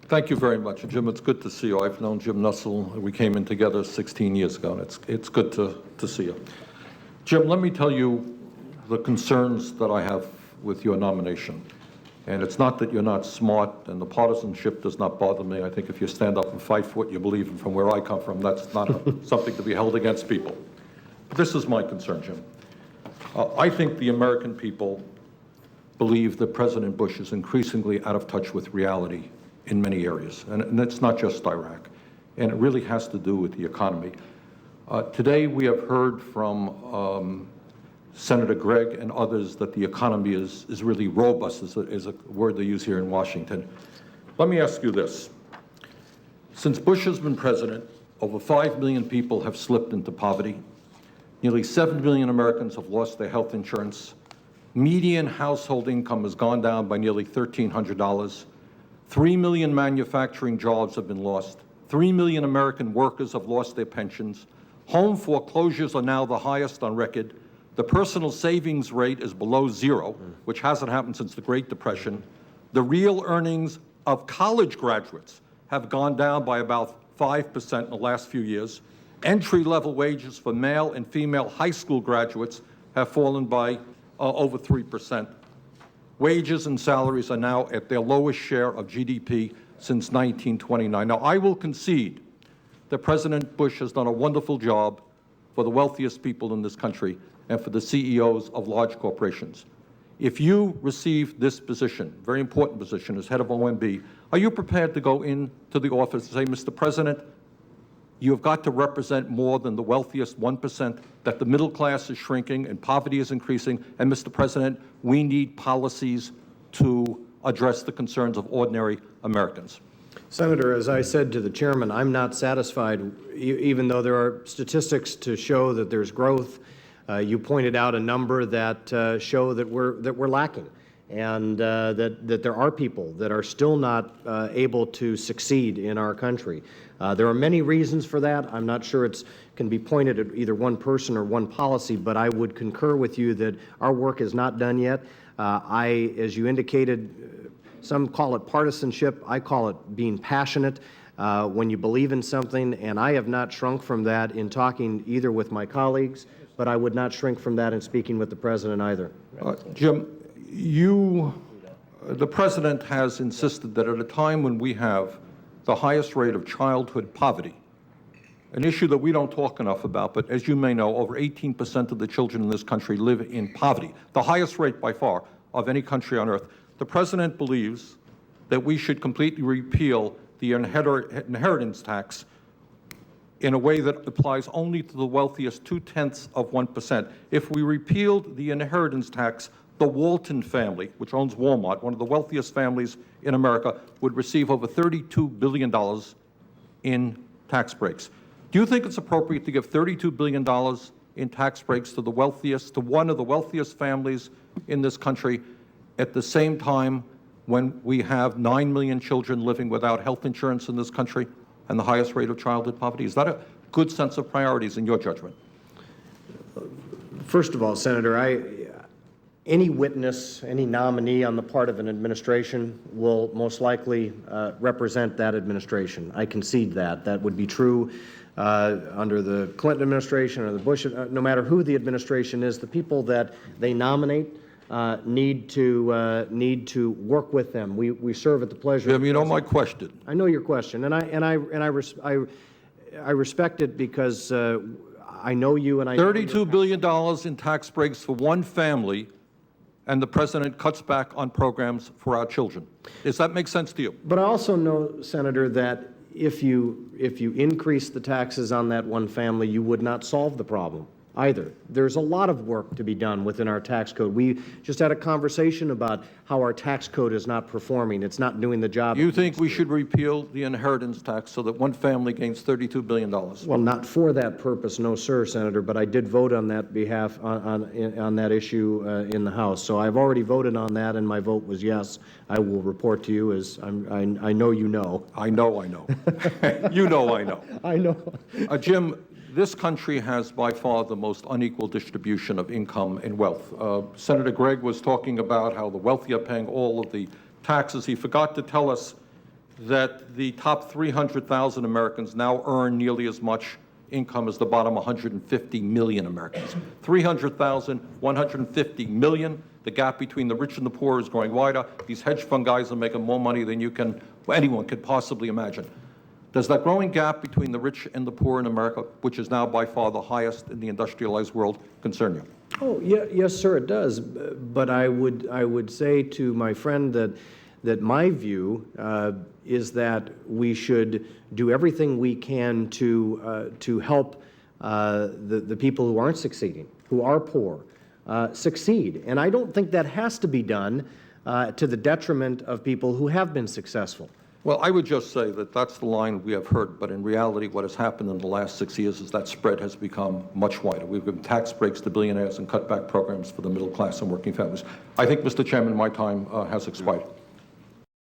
Thank you very much, Jim. It's good to see you. I've known Jim Nussle. We came in together 16 years ago, and it's good to see you. Jim, let me tell you the concerns that I have with your nomination. And it's not that you're not smart, and the partisanship does not bother me. I think if you stand up and fight for what you believe in from where I come from, that's not something to be held against people. But this is my concern, Jim. I think the American people believe that President Bush is increasingly out of touch with reality in many areas, and it's not just Iraq, and it really has to do with the economy. Today we have heard from Senator Gregg and others that the economy is really robust, is a word they use here in Washington. Let me ask you this. Since Bush has been president, over 5 million people have slipped into poverty. Nearly 7 million Americans have lost their health insurance. Median household income has gone down by nearly $1,300. 3 million manufacturing jobs have been lost. 3 million American workers have lost their pensions. Home foreclosures are now the highest on record. The personal savings rate is below zero, which hasn't happened since the Great Depression. The real earnings of college graduates have gone down by about 5% in the last few years. Entry-level wages for male and female high school graduates have fallen by over 3%. Wages and salaries are now at their lowest share of GDP since 1929. Now, I will concede that President Bush has done a wonderful job for the wealthiest people in this country and for the CEOs of large corporations. If you receive this position, very important position as head of OMB, are you prepared to go into the office and say, Mr. President, you have got to represent more than the wealthiest 1%, that the middle class is shrinking and poverty is increasing, and Mr. President, we need policies to address the concerns of ordinary Americans? Senator, as I said to the chairman, I'm not satisfied, even though there are statistics to show that there's growth. You pointed out a number that show that we're lacking, and that there are people that are still not able to succeed in our country. There are many reasons for that. I'm not sure it can be pointed at either one person or one policy, but I would concur with you that our work is not done yet. As you indicated, some call it partisanship. I call it being passionate when you believe in something, and I have not shrunk from that in talking either with my colleagues, but I would not shrink from that in speaking with the President either. Jim, the President has insisted that at a time when we have the highest rate of childhood poverty, an issue that we don't talk enough about, but as you may know, over 18% of the children in this country live in poverty, the highest rate by far of any country on earth. The President believes that we should completely repeal the inheritance tax in a way that applies only to the wealthiest 0.2%. If we repealed the inheritance tax, the Walton family, which owns Wal-Mart, one of the wealthiest families in America, would receive over $32 billion in tax breaks. Do you think it's appropriate to give $32 billion in tax breaks to the wealthiest, to one of the wealthiest families in this country, at the same time when we have 9 million children living without health insurance in this country and the highest rate of childhood poverty? Is that a good sense of priorities in your judgment? First of all, Senator, any witness, any nominee on the part of an administration will most likely represent that administration. I concede that. That would be true under the Clinton administration or the Bush, no matter who the administration is. The people that they nominate need to work with them. We serve at the pleasure. Jim, you know my question. I know your question, and I respect it because I know you, and I. $32 billion in tax breaks for one family, and the President cuts back on programs for our children. Does that make sense to you? But I also know, Senator, that if you increase the taxes on that one family, you would not solve the problem either. There's a lot of work to be done within our tax code. We just had a conversation about how our tax code is not performing. It's not doing the job. You think we should repeal the inheritance tax so that one family gains $32 billion? Well, not for that purpose, no, sir, Senator, but I did vote on that behalf, on that issue in the House. So I've already voted on that, and my vote was yes. I will report to you as I know you know. I know. You know I know. I know. Jim, this country has by far the most unequal distribution of income and wealth. Senator Gregg was talking about how the wealthy are paying all of the taxes. He forgot to tell us that the top 300,000 Americans now earn nearly as much income as the bottom 150 million Americans. 300,000, 150 million. The gap between the rich and the poor is growing wider. These hedge fund guys are making more money than anyone could possibly imagine. Does that growing gap between the rich and the poor in America, which is now by far the highest in the industrialized world, concern you? Oh, yeah, yes, sir, it does. But I would say to my friend that my view is that we should do everything we can to help the people who aren't succeeding, who are poor, succeed. And I don't think that has to be done to the detriment of people who have been successful. Well, I would just say that that's the line we have heard, but in reality, what has happened in the last 6 years is that spread has become much wider. We've given tax breaks to billionaires and cutback programs for the middle class and working families. I think, Mr. Chairman, my time has expired.